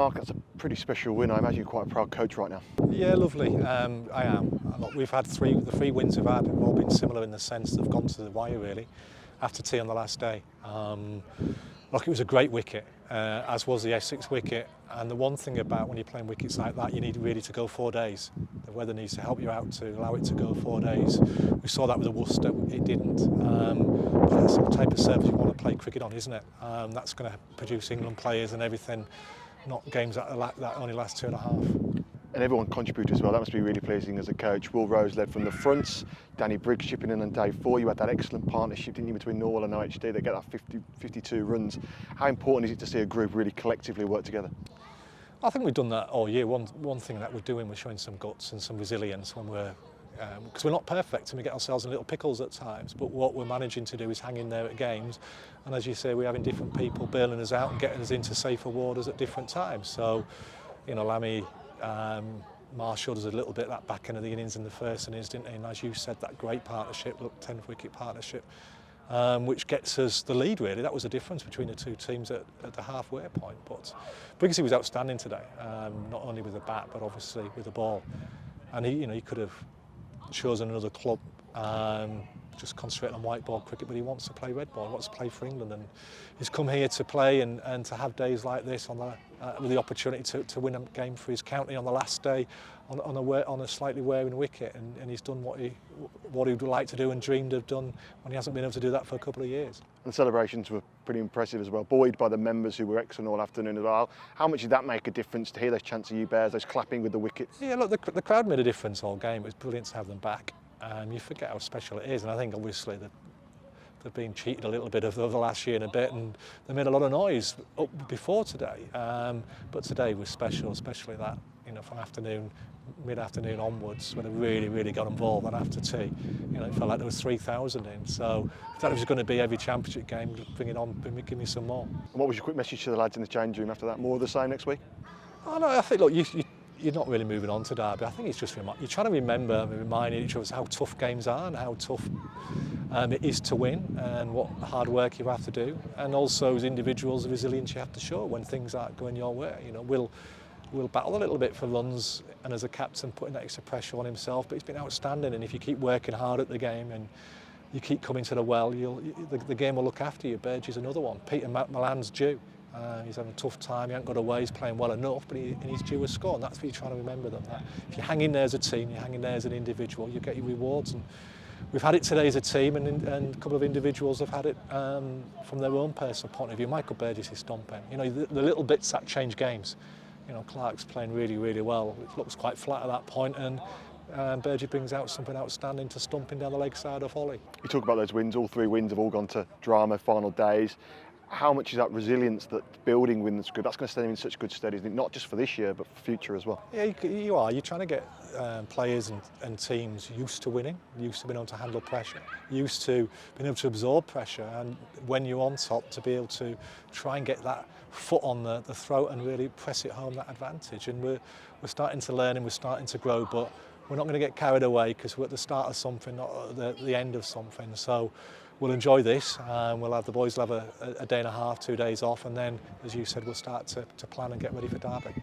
Mark, that's a pretty special win. I imagine you're quite a proud coach right now. Yeah, lovely. I am. Look, we've had the three wins we've had have all been similar in the sense they've gone to the wire really, after tea on the last day. Look, it was a great wicket, as was the Essex wicket. And the one thing about when you're playing wickets like that, you need really to go 4 days. The weather needs to help you out to allow it to go 4 days. We saw that with the Worcester, it didn't. But that's the type of surface you want to play cricket on, isn't it? That's going to produce England players and everything, not games that only last 2.5. And everyone contributed as well. That must be really pleasing as a coach. Will Rose led from the front, Danny Briggs chipping in on day 4. You had that excellent partnership, didn't you, between Norwell and OHD. They get that 52 runs. How important is it to see a group really collectively work together? I think we've done that all year. One thing that we're doing, we're showing some guts and some resilience when because we're not perfect and we get ourselves in little pickles at times, but what we're managing to do is hang in there at games. And as you say, we're having different people bailing us out and getting us into safer waters at different times. So, you know, Lammy, Marshall does a little bit that back end of the innings in the first innings, didn't he? And as you said, that great partnership, look, 10th wicket partnership, which gets us the lead really. That was the difference between the two teams at the halfway point. But Briggsy was outstanding today, not only with the bat but obviously with the ball. And he could have chosen another club, just concentrate on white ball cricket, but he wants to play red ball, he wants to play for England, and he's come here to play and to have days like this with the opportunity to win a game for his county on the last day on a slightly wearing wicket, and he's done what he would like to do and dreamed of done when he hasn't been able to do that for a couple of years. And the celebrations were pretty impressive as well, buoyed by the members who were excellent all afternoon as well. How much did that make a difference to hear those chants of you Bears, those clapping with the wickets? Yeah, look, the crowd made a difference all game. It was brilliant to have them back. You forget how special it is, and I think obviously they've been cheated a little bit over the last year and a bit, and they made a lot of noise up before today. But today was special, especially that, from mid-afternoon onwards, when they really got involved. And after tea, it felt like there was 3,000 in. So if that was going to be every championship game, bring it on, give me some more. And what was your quick message to the lads in the change room after that? More of the same next week? Oh no, I think, look, you're not really moving on to Derby. I think it's just you're trying to remember and reminding each other how tough games are and how tough it is to win and what hard work you have to do, and also as individuals the resilience you have to show when things aren't going your way. We'll battle a little bit for runs, and as a captain putting that extra pressure on himself, but he's been outstanding, and if you keep working hard at the game and you keep coming to the well, the game will look after you. Burgess another one. Peter Milan's due. He's having a tough time, he hasn't got away, he's playing well enough, but he's due a score, and that's what you're trying to remember them. That if you hang in there as a team, you hang in there as an individual, you get your rewards. And we've had it today as a team, and a couple of individuals have had it from their own personal point of view. Michael Burgess is stomping. The little bits that change games. Clark's playing really well. It looks quite flat at that point, and Burgess brings out something outstanding to stumping down the leg side of Holly. You talk about those wins, all 3 wins have all gone to drama, final days. How much is that resilience that building wins good? That's going to stand him in such good stead, isn't it? Not just for this year, but for future as well. Yeah, you are. You're trying to get players and teams used to winning, used to being able to handle pressure, used to being able to absorb pressure, and when you're on top, to be able to try and get that foot on the throat and really press it home, that advantage. And we're starting to learn and we're starting to grow, but we're not going to get carried away because we're at the start of something, not at the end of something. So we'll enjoy this, and the boys will have a day and a half, 2 days off, and then, as you said, we'll start to plan and get ready for Derby.